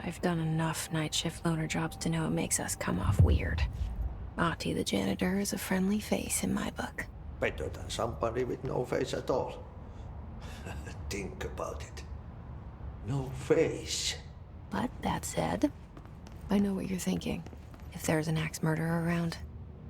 I've done enough night shift loner jobs to know it makes us come off weird. Ahti the janitor is a friendly face in my book. Better than somebody with no face at all. Think about it. No face. But that said, I know what you're thinking. If there's an axe murderer around,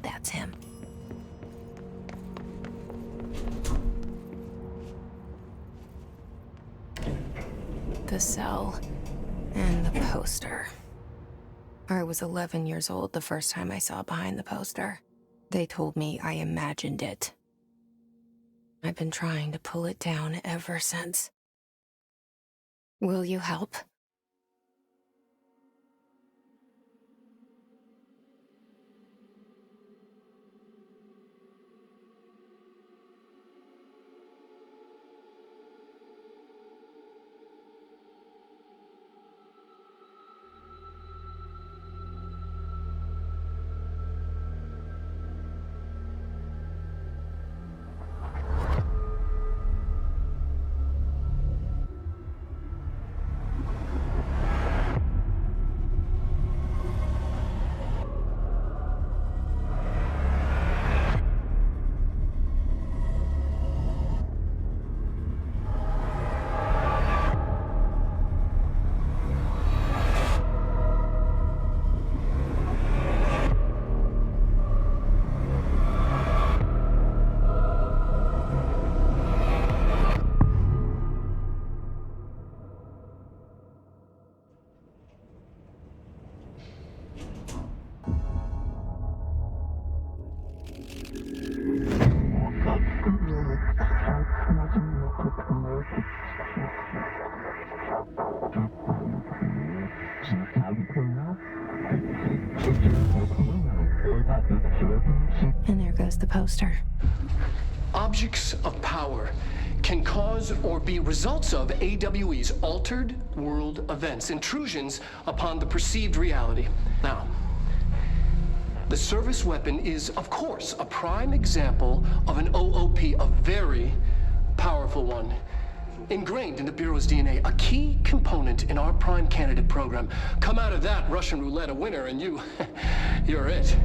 that's him. The cell. And the poster. I was 11 years old the first time I saw behind the poster. They told me I imagined it. I've been trying to pull it down ever since. Will you help? And there goes the poster. Objects of power can cause or be results of AWE's altered world events, intrusions upon the perceived reality. Now, the service weapon is, of course, a prime example of an OOP, a very powerful one. Ingrained in the Bureau's DNA, a key component in our prime candidate program. Come out of that Russian roulette a winner and you're it.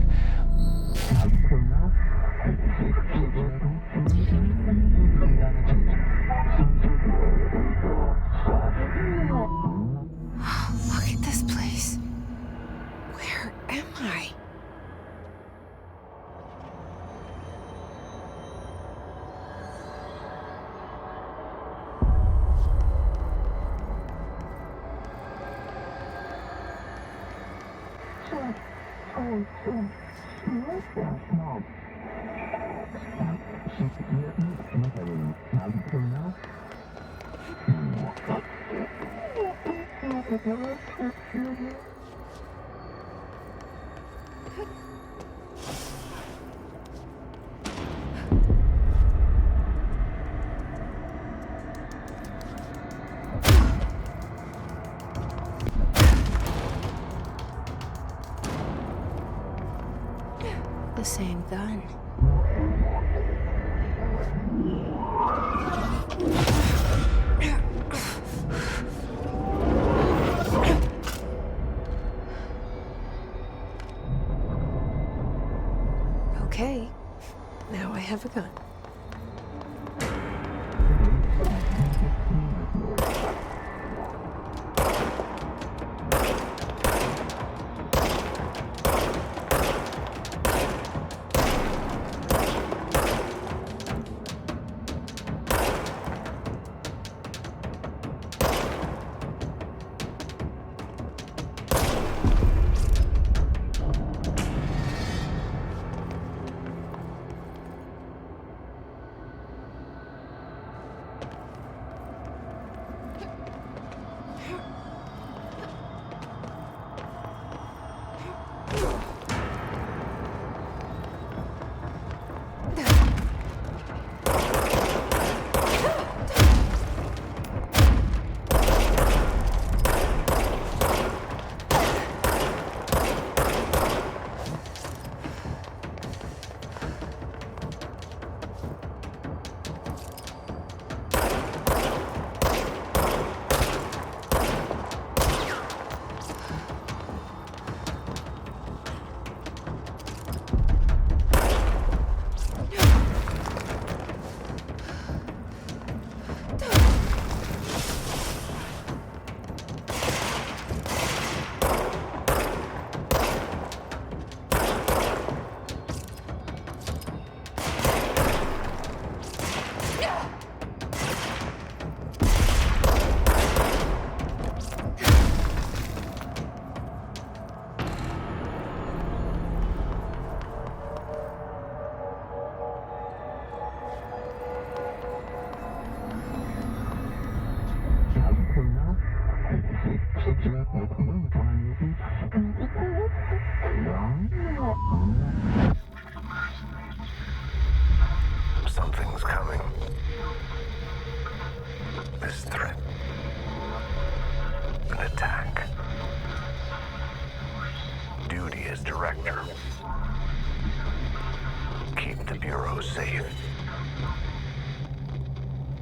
Look at this place. Where am I? The same gun. Okay, now I have a gun. Something's coming. This threat. An attack. Duty as director. Keep the Bureau safe.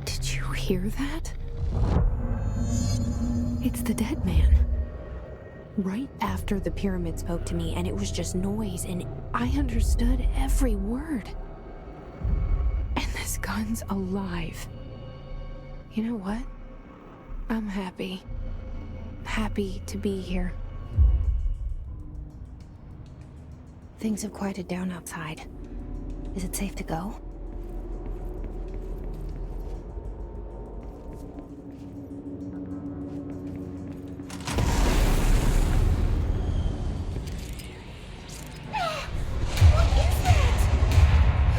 Did you hear that? It's the dead man. Right after the pyramid spoke to me, and it was just noise, and I understood every word. And this gun's alive. You know what? I'm happy. Happy to be here. Things have quieted down outside. Is it safe to go?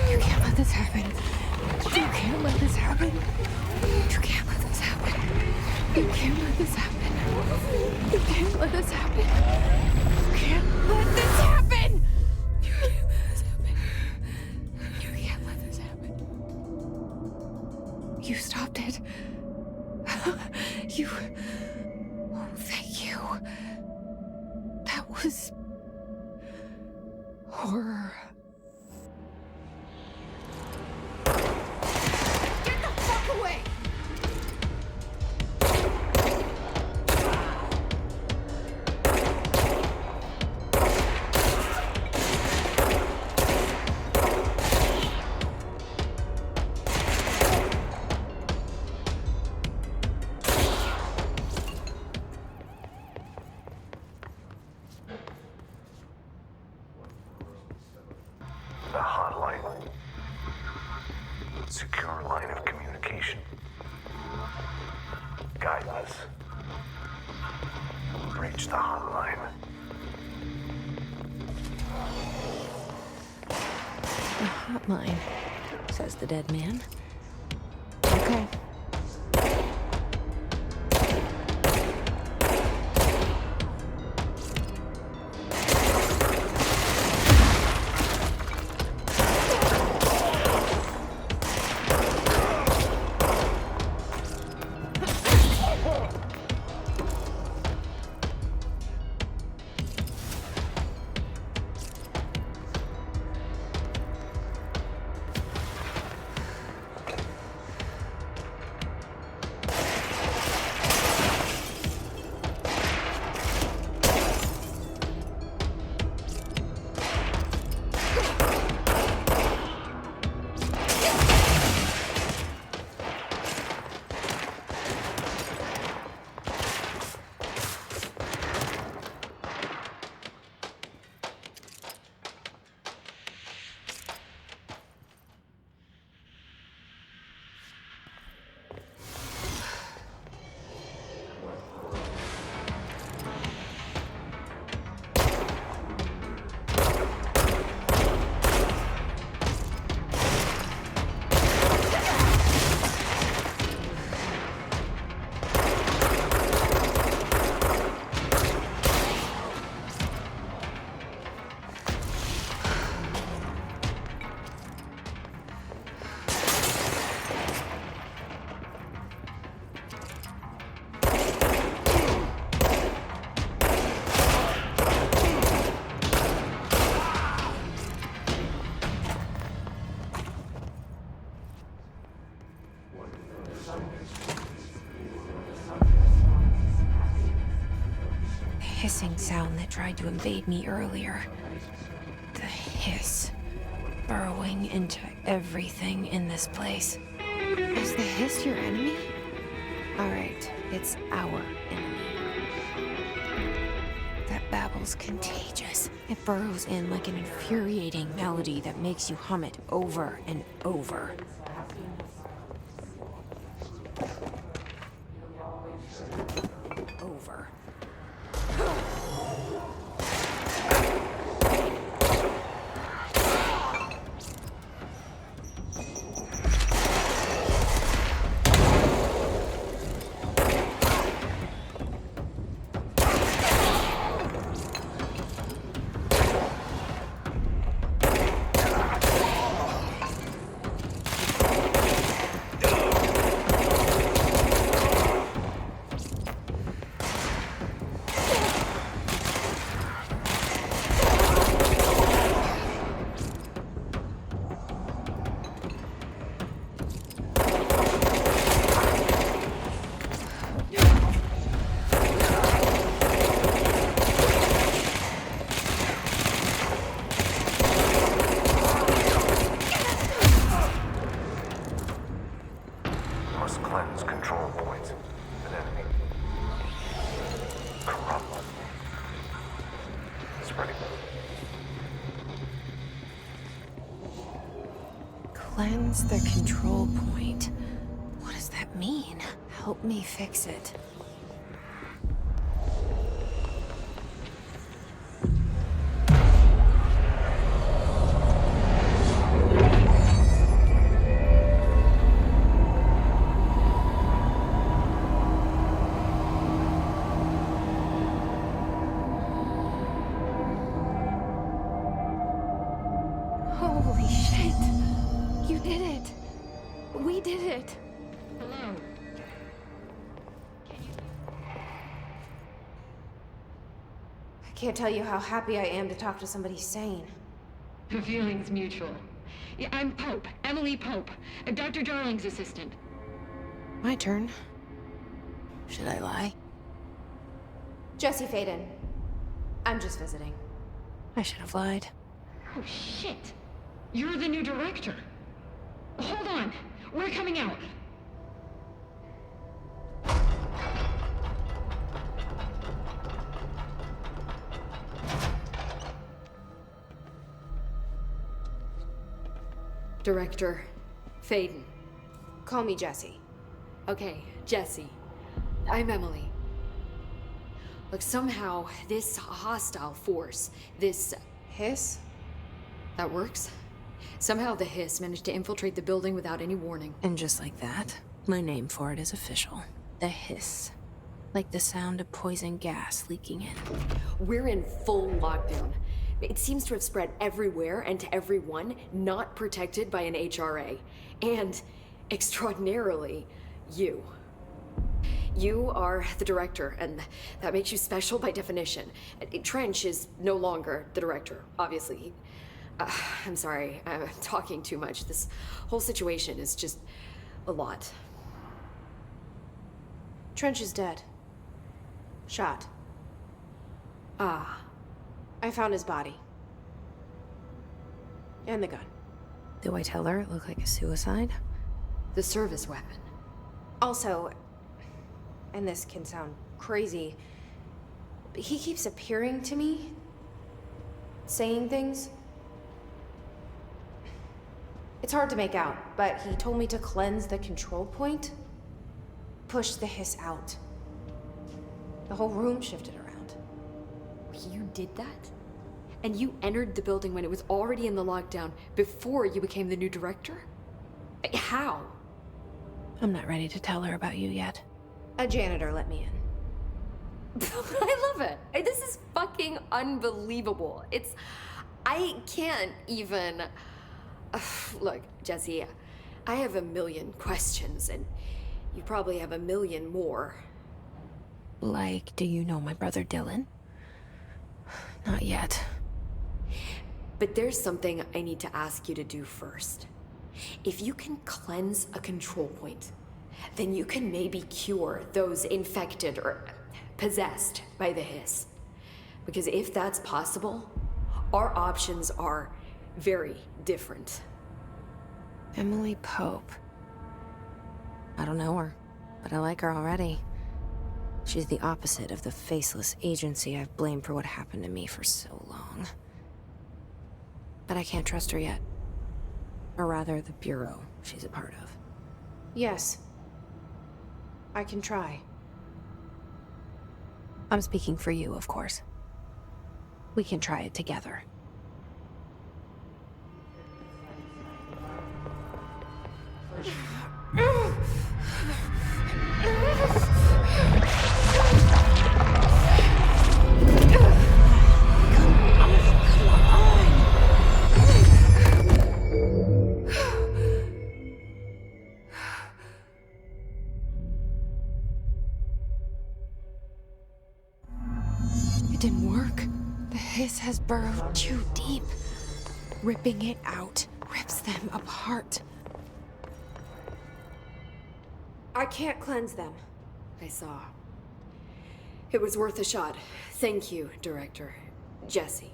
You can't let this happen. You can't let this happen. You can't let this happen. You can't let this happen. You can't let this happen. You can't let this happen. You can't let this happen. You can't let this happen. You stopped it. You... Oh, thank you. That was... horror. Get the fuck away! The hotline. Secure line of communication. Guide us. Reach the hotline. The hotline, says the dead man. Okay. Hissing sound that tried to invade me earlier. The hiss. Burrowing into everything in this place. Is the hiss your enemy? Alright, it's our enemy. That babble's contagious. It burrows in like an infuriating melody that makes you hum it over and over. Over. Cleanse the control point. What does that mean? Help me fix it. Holy shit! You did it! We did it! Hello. I can't tell you how happy I am to talk to somebody sane. The feeling's mutual. Yeah, I'm Pope, Emily Pope, Dr. Darling's assistant. My turn. Should I lie? Jesse Faden. I'm just visiting. I should have lied. Oh, shit. You're the new director. Hold on. We're coming out. Director Faden. Call me Jesse. Okay, Jesse. I'm Emily. Look, somehow this hostile force, this Hiss? that works. Somehow the hiss managed to infiltrate the building without any warning. And just like that, my name for it is official. The hiss. Like the sound of poison gas leaking in. We're in full lockdown. It seems to have spread everywhere and to everyone not protected by an HRA. And, extraordinarily, you. You are the director, and that makes you special by definition. Trench is no longer the director, obviously. I'm sorry, I'm talking too much. This whole situation is just a lot. Trench is dead. Shot. Ah. I found his body. And the gun. Do I tell her it looked like a suicide? The service weapon. Also, and this can sound crazy, but he keeps appearing to me, saying things. It's hard to make out, but he told me to cleanse the control point, push the hiss out. The whole room shifted around. You did that? And you entered the building when it was already in the lockdown before you became the new director? How? I'm not ready to tell her about you yet. A janitor let me in. I love it. This is fucking unbelievable. I can't even... Look, Jesse, I have a million questions, and you probably have a million more. Like, do you know my brother Dylan? Not yet. But there's something I need to ask you to do first. If you can cleanse a control point, then you can maybe cure those infected or possessed by the hiss. Because if that's possible, our options are very different. Emily Pope. I don't know her, but I like her already. She's the opposite of the faceless agency I've blamed for what happened to me for so long. But I can't trust her yet. Or rather, the Bureau she's a part of. Yes. I can try. I'm speaking for you, of course. We can try it together. It didn't work. The hiss has burrowed too deep. Ripping it out rips them apart. I can't cleanse them. I saw. It was worth a shot. Thank you, Director Jesse.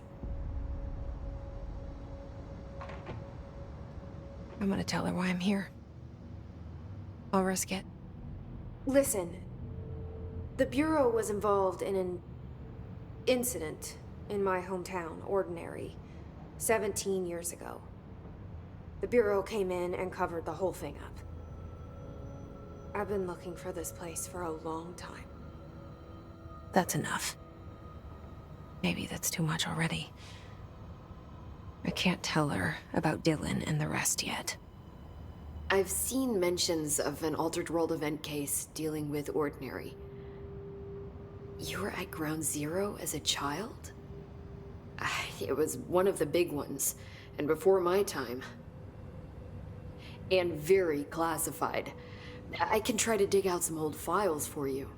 I'm gonna tell her why I'm here. I'll risk it. Listen, the Bureau was involved in an incident in my hometown, Ordinary, 17 years ago. The Bureau came in and covered the whole thing up. I've been looking for this place for a long time. That's enough. Maybe that's too much already. I can't tell her about Dylan and the rest yet. I've seen mentions of an Altered World event case dealing with Ordinary. You were at Ground Zero as a child? It was one of the big ones, and before my time. And very classified. I can try to dig out some old files for you.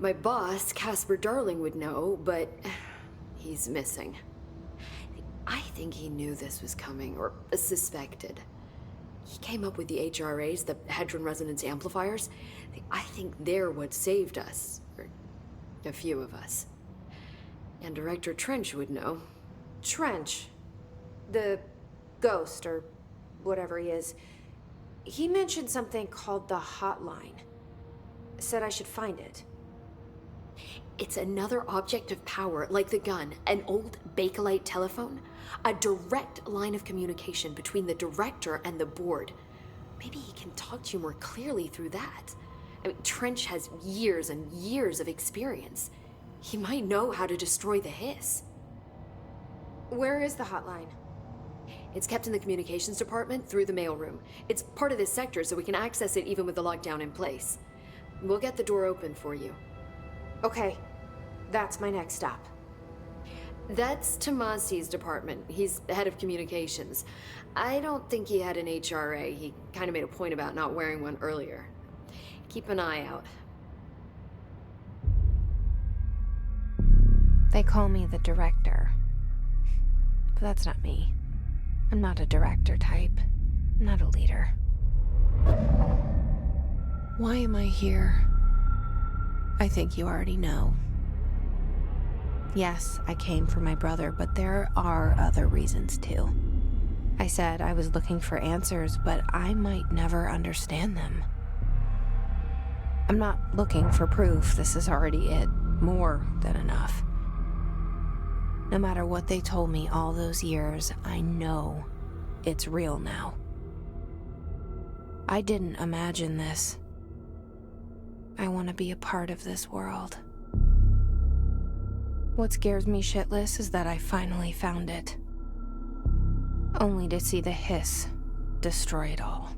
My boss, Casper Darling, would know, but he's missing. I think he knew this was coming, or suspected. He came up with the HRAs, the Hadron Resonance Amplifiers. I think they're what saved us, or a few of us. And Director Trench would know. Trench. The ghost, or whatever he is. He mentioned something called the Hotline. Said I should find it. It's another object of power, like the gun, an old Bakelite telephone. A direct line of communication between the director and the board. Maybe he can talk to you more clearly through that. I mean, Trench has years and years of experience. He might know how to destroy the hiss. Where is the hotline? It's kept in the communications department through the mailroom. It's part of this sector, so we can access it even with the lockdown in place. We'll get the door open for you. Okay, that's my next stop. That's Tomasi's department. He's head of communications. I don't think he had an HRA. He kind of made a point about not wearing one earlier. Keep an eye out. They call me the director. But that's not me. I'm not a director type. I'm not a leader. Why am I here? I think you already know. Yes, I came for my brother, but there are other reasons too. I said I was looking for answers, but I might never understand them. I'm not looking for proof. This is already it. More than enough. No matter what they told me all those years, I know it's real now. I didn't imagine this. I want to be a part of this world. What scares me shitless is that I finally found it. Only to see the hiss destroy it all.